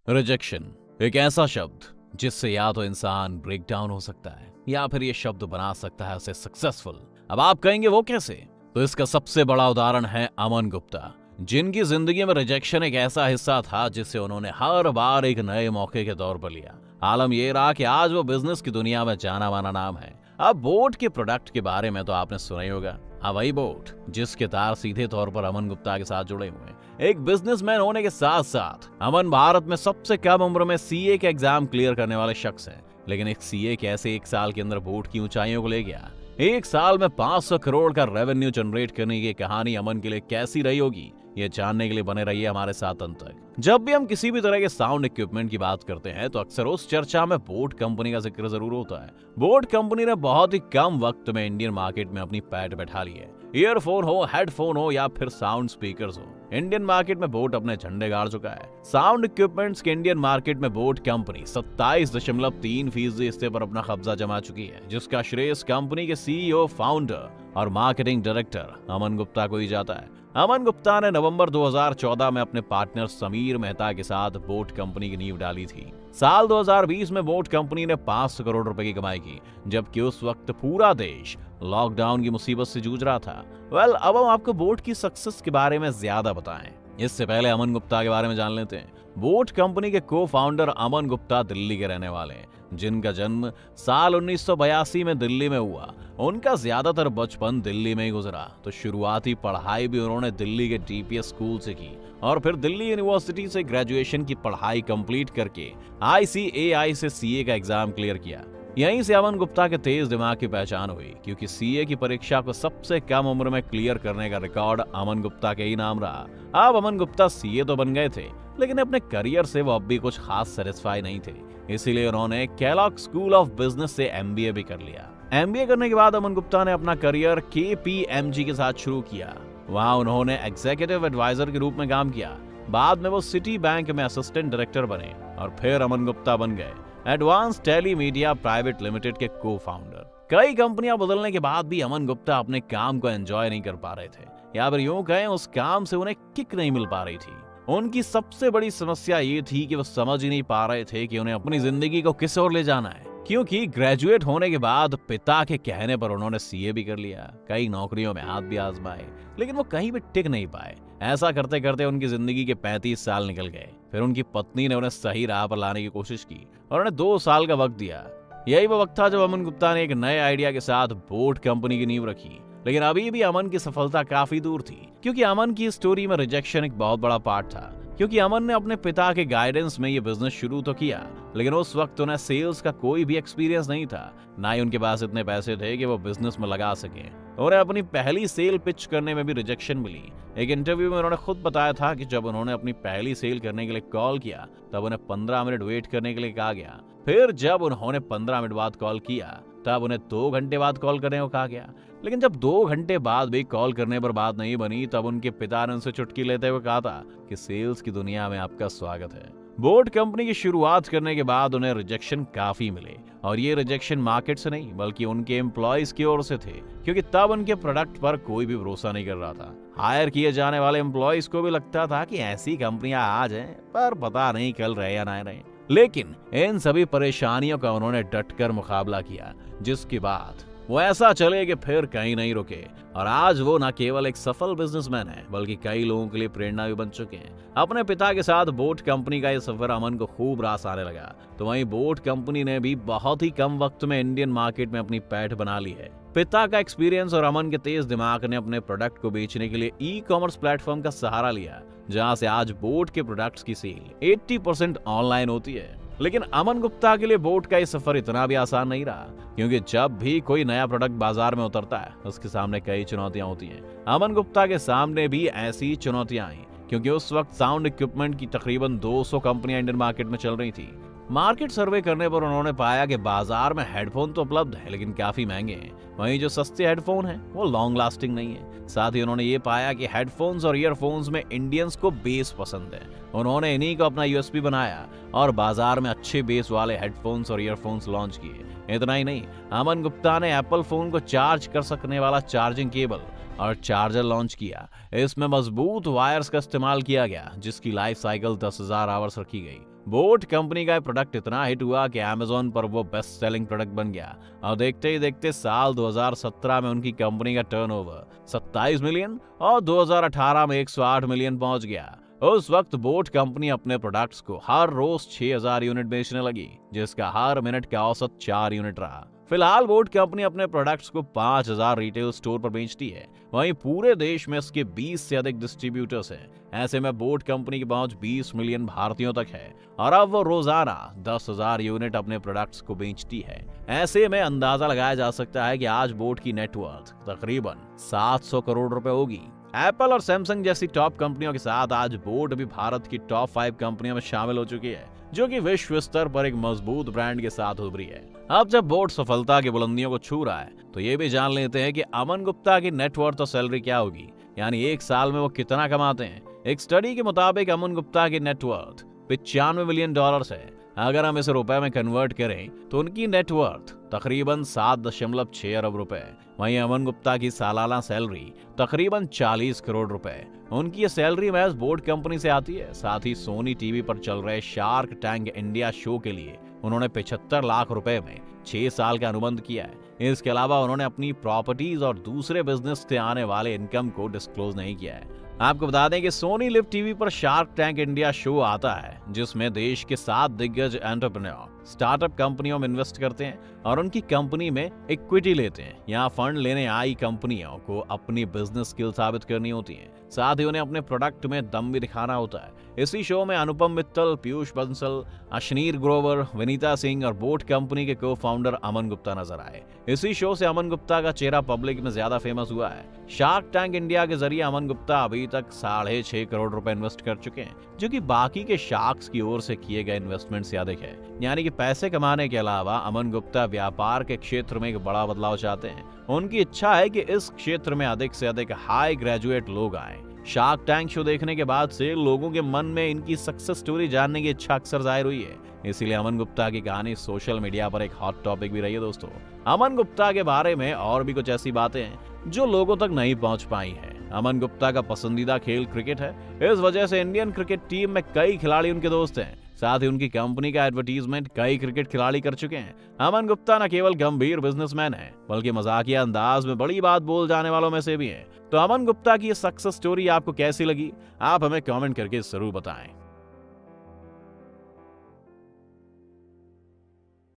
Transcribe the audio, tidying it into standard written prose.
Rejection एक ऐसा शब्द जिससे या तो इंसान ब्रेक डाउन हो सकता है या फिर ये शब्द बना सकता है उसे सक्सेसफुल। अब आप कहेंगे वो कैसे? तो इसका सबसे बड़ा उदाहरण है अमन गुप्ता, जिनकी जिंदगी में रिजेक्शन एक ऐसा हिस्सा था जिसे उन्होंने हर बार एक नए मौके के तौर पर लिया। आलम ये रहा कि आज वो बिजनेस की दुनिया में जाना माना नाम है। अब बोट के प्रोडक्ट के बारे में तो आपने सुना ही होगा। हाँ, वही बोट जिसके तार सीधे तौर पर अमन गुप्ता के साथ जुड़े हुए हैं। एक बिजनेसमैन होने के साथ साथ अमन भारत में सबसे कम उम्र में सीए के एग्जाम क्लियर करने वाले शख्स हैं। लेकिन एक सीए कैसे एक साल के अंदर बोट की ऊंचाइयों को ले गया? एक साल में 500 करोड़ का रेवेन्यू जनरेट करने की कहानी अमन के लिए कैसी रही होगी, ये जानने के लिए बने रहिए हमारे साथ अंत तक। जब भी हम किसी भी तरह के साउंड इक्विपमेंट की बात करते हैं तो अक्सर उस चर्चा में बोट कंपनी का जिक्र जरूर होता है। बोट कंपनी ने बहुत ही कम वक्त में इंडियन मार्केट में अपनी पैठ बैठा ली है। ईयरफोन हो, हेडफोन हो या फिर साउंड स्पीकर्स हो, इंडियन मार्केट में बोट अपने झंडे गाड़ चुका है। साउंड इक्विपमेंट्स के इंडियन मार्केट में बोट कंपनी 27.3% हिस्से पर अपना कब्जा जमा चुकी है, जिसका श्रेय इस कंपनी के सीईओ, फाउंडर और मार्केटिंग डायरेक्टर अमन गुप्ता को ही जाता है। अमन गुप्ता ने नवंबर 2014 में अपने पार्टनर समीर मेहता के साथ बोट कंपनी की नींव डाली थी। साल 2020 में बोट कंपनी ने 500 करोड़ रुपए की कमाई की, जबकि उस वक्त पूरा देश लॉकडाउन की मुसीबत से जूझ रहा था। अब हम आपको बोट की सक्सेस के बारे में ज्यादा बताएं, इससे पहले अमन गुप्ता के बारे में जान लेते हैं। बोट कंपनी के को फाउंडर अमन गुप्ता दिल्ली के रहने वाले हैं, जिनका जन्म साल 1982 में दिल्ली में हुआ। उनका ज्यादातर बचपन दिल्ली में ही गुजरा, तो शुरुआती पढ़ाई भी उन्होंने दिल्ली के डीपीएस स्कूल से की और फिर दिल्ली यूनिवर्सिटी से ग्रेजुएशन की पढ़ाई कंप्लीट करके ICAI से सीए का एग्जाम क्लियर किया। यहीं से अमन गुप्ता के तेज दिमाग की पहचान हुई, क्योंकि सीए की परीक्षा को सबसे कम उम्र में क्लियर करने का रिकॉर्ड अमन गुप्ता के ही नाम रहा। अब अमन गुप्ता सीए तो बन गए थे, लेकिन अपने करियर से वो अब भी कुछ खास सेटिस्फाई नहीं थे। इसीलिए उन्होंने केलॉग स्कूल ऑफ बिजनेस से MBA भी कर लिया। MBA करने के बाद अमन गुप्ता ने अपना करियर KPMG के साथ शुरू किया। वहां उन्होंने एग्जीक्यूटिव एडवाइजर के रूप में काम किया। बाद में वो सिटी बैंक में असिस्टेंट डायरेक्टर बने और फिर अमन गुप्ता बन गए Advance Tele Media Private Limited के को फाउंडर। कई कंपनियां बदलने के बाद भी अमन गुप्ता अपने काम को एंजॉय नहीं कर पा रहे थे, या फिर यूं कहें उस काम से उन्हें किक नहीं मिल पा रही थी। उनकी सबसे बड़ी समस्या ये थी कि वो समझ ही नहीं पा रहे थे कि उन्हें अपनी जिंदगी को किस ओर ले जाना है, क्योंकि ग्रेजुएट होने के बाद पिता के कहने पर उन्होंने सीए भी कर लिया, कई नौकरियों में हाथ भी आजमाए, लेकिन वो कहीं भी टिक नहीं पाए। ऐसा करते करते उनकी जिंदगी के 35 साल निकल गए। फिर उनकी पत्नी ने उन्हें सही राह पर लाने की कोशिश की और उन्हें 2 साल का वक्त दिया। यही वो वक्त था जब अमन गुप्ता ने एक नए आइडिया के साथ बोट कंपनी की नींव रखी। लेकिन अभी भी अमन की सफलता काफी दूर थी, क्योंकि अमन की स्टोरी में रिजेक्शन एक बहुत बड़ा पार्ट था। क्योंकि अमन ने अपने पिता के गाइडेंस में ये बिजनेस शुरू तो किया, लेकिन उस वक्त उन्हें सेल्स का कोई भी एक्सपीरियंस नहीं था, ना ही उनके पास इतने पैसे थे कि वो बिजनेस में लगा सके। उन्हें अपनी पहली सेल पिच करने में भी रिजेक्शन मिली। एक इंटरव्यू में उन्होंने खुद बताया था कि जब उन्होंने अपनी पहली सेल करने के लिए कॉल किया तब उन्हें 15 मिनट वेट करने के लिए कहा गया। फिर जब उन्होंने 15 मिनट बाद कॉल किया तब उन्हें 2 घंटे बाद कॉल करने को कहा गया। लेकिन जब 2 घंटे बाद भी कॉल करने पर बात नहीं बनी तब उनके पिता ने उनसे चुटकी लेते हुए कहा था कि सेल्स की दुनिया में आपका स्वागत है। बोट कंपनी की शुरुआत करने के बाद उन्हें रिजेक्शन काफी मिले, और ये रिजेक्शन मार्केट से नहीं बल्कि उनके एम्प्लॉयज की ओर से थे, क्योंकि तब उनके प्रोडक्ट पर कोई भी भरोसा नहीं कर रहा था। हायर किए जाने वाले एम्प्लॉयज को भी लगता था कि ऐसी कंपनियां आज हैं पर पता नहीं कल रहे या ना रहे। लेकिन इन सभी परेशानियों का उन्होंने डटकर मुकाबला किया, जिसके बाद वो ऐसा चले कि फिर कहीं नहीं रुके, और आज वो न केवल एक सफल बिजनेसमैन है बल्कि कई लोगों के लिए प्रेरणा भी बन चुके हैं। अपने पिता के साथ बोट कंपनी का ये सफर अमन को खूब रास आने लगा, तो वहीं बोट कंपनी ने भी बहुत ही कम वक्त में इंडियन मार्केट में अपनी पैठ बना ली है। पिता का एक्सपीरियंस और अमन के तेज दिमाग ने अपने प्रोडक्ट को बेचने के लिए ई-कॉमर्स प्लेटफॉर्म का सहारा लिया, जहां से आज बोट के प्रोडक्ट्स की सेल 80% ऑनलाइन होती है। लेकिन अमन गुप्ता के लिए बोट का ये सफर इतना भी आसान नहीं रहा, क्योंकि जब भी कोई नया प्रोडक्ट बाजार में उतरता है उसके सामने कई चुनौतियां होती हैं। अमन गुप्ता के सामने भी ऐसी चुनौतियां आई, क्योंकि उस वक्त साउंड इक्विपमेंट की तकरीबन 200 कंपनियां इंडियन मार्केट में चल रही थी। मार्केट सर्वे करने पर उन्होंने पाया कि बाजार में हेडफोन तो उपलब्ध है लेकिन काफी महंगे हैं, वहीं जो सस्ते हेडफोन हैं वो लॉन्ग लास्टिंग नहीं है। साथ ही उन्होंने ये पाया कि हेडफोन्स और ईयरफोन्स में इंडियंस को बेस पसंद है। उन्होंने इन्हीं को अपना यूएसपी बनाया और बाजार में अच्छे बेस वाले हेडफोन्स और ईयरफोन्स लॉन्च किए। इतना ही नहीं, अमन गुप्ता ने एप्पल फोन को चार्ज कर सकने वाला चार्जिंग केबल और चार्जर लॉन्च किया। इसमें मजबूत वायर्स का इस्तेमाल किया गया, जिसकी लाइफ साइकिल 10,000 आवर्स रखी गई। बोट कंपनी का प्रोडक्ट इतना हिट हुआ कि अमेज़न पर वो बेस्ट सेलिंग प्रोडक्ट बन गया और देखते ही देखते साल 2017 में उनकी कंपनी का टर्नओवर 27 मिलियन और 2018 में 108 मिलियन पहुंच गया। उस वक्त बोट कंपनी अपने प्रोडक्ट्स को हर रोज 6000 यूनिट बेचने लगी, जिसका हर मिनट का औसत 4 यूनिट रहा। फिलहाल बोट कंपनी अपने प्रोडक्ट्स को 5000 रिटेल स्टोर पर बेचती है। वहीं पूरे देश में इसके 20 से अधिक डिस्ट्रीब्यूटर्स हैं। ऐसे में बोट कंपनी की पहुंच 20 मिलियन भारतीयों तक है और अब वो रोजाना 10,000 यूनिट अपने प्रोडक्ट्स को बेचती है। ऐसे में अंदाजा लगाया जा सकता है कि आज बोट की नेटवर्थ तकरीबन 700 करोड़ रुपए होगी। एप्पल और सैमसंग जैसी टॉप कंपनियों के साथ आज बोट भी भारत की टॉप 5 कंपनियों में शामिल हो चुकी है, जो कि विश्व स्तर पर एक मजबूत ब्रांड के साथ उभरी है। अब जब बोट सफलता की बुलंदियों को छू रहा है, तो ये भी जान लेते हैं कि अमन गुप्ता की नेटवर्थ और सैलरी क्या होगी, यानी एक साल में वो कितना कमाते हैं। एक स्टडी के मुताबिक अमन गुप्ता की नेटवर्थ 95 मिलियन डॉलर्स है। अगर हम इसे रुपए में कन्वर्ट करें तो उनकी नेटवर्थ तकरीबन 7.6 अरब रुपए। वहीं अमन गुप्ता की सालाना सैलरी तकरीबन 40 करोड़ रुपए। उनकी ये सैलरी महज बोट कंपनी से आती है। साथ ही सोनी टीवी पर चल रहे शार्क टैंक इंडिया शो के लिए उन्होंने 75 लाख रुपए में 6 साल का अनुबंध किया है। इसके अलावा उन्होंने अपनी प्रॉपर्टीज और दूसरे बिजनेस से आने वाले इनकम को डिस्क्लोज नहीं किया है। आपको बता दें कि सोनी लिव टीवी पर शार्क टैंक इंडिया शो आता है, जिसमें देश के 7 दिग्गज एंटरप्रेन्योर स्टार्टअप कंपनियों में इन्वेस्ट करते हैं और उनकी कंपनी में इक्विटी लेते हैं। यहाँ फंड लेने आई कंपनियों को अपनी बिजनेस स्किल साबित करनी होती है, साथ ही उन्हें अपने प्रोडक्ट में दम भी दिखाना होता है। इसी शो में अनुपम मित्तल, पीयूष बंसल, अश्नीर ग्रोवर, विनीता सिंह और बोट कंपनी के को फाउंडर अमन गुप्ता नजर आए। इसी शो से अमन गुप्ता का चेहरा पब्लिक में ज्यादा फेमस हुआ है। शार्क टैंक इंडिया के जरिए अमन गुप्ता अभी तक 6.5 करोड़ रुपए इन्वेस्ट कर चुके हैं, जो कि बाकी के शार्क्स की ओर से किए गए इन्वेस्टमेंट से अधिक है। यानी कि पैसे कमाने के अलावा अमन गुप्ता व्यापार के क्षेत्र में एक बड़ा बदलाव चाहते हैं। उनकी इच्छा है कि इस क्षेत्र में अधिक से अधिक हाई ग्रेजुएट लोग आए। शार्क टैंक शो देखने के बाद से लोगों के मन में इनकी सक्सेस स्टोरी जानने की इच्छा अक्सर जाहिर हुई है। इसीलिए अमन गुप्ता की कहानी सोशल मीडिया पर एक हॉट टॉपिक भी रही है। दोस्तों, अमन गुप्ता के बारे में और भी कुछ ऐसी बातें हैं जो लोगों तक नहीं पहुंच पाई हैं। अमन गुप्ता का पसंदीदा खेल क्रिकेट है। इस वजह से इंडियन क्रिकेट टीम में कई खिलाड़ी उनके दोस्त हैं। साथ ही उनकी कंपनी का एडवर्टीजमेंट कई क्रिकेट खिलाड़ी कर चुके हैं। अमन गुप्ता न केवल गंभीर बिजनेसमैन है, बल्कि मजाकिया अंदाज में बड़ी बात बोल जाने वालों में से भी हैं। तो अमन गुप्ता की ये सक्सेस स्टोरी आपको कैसी लगी, आप हमें कमेंट करके जरूर बताएं।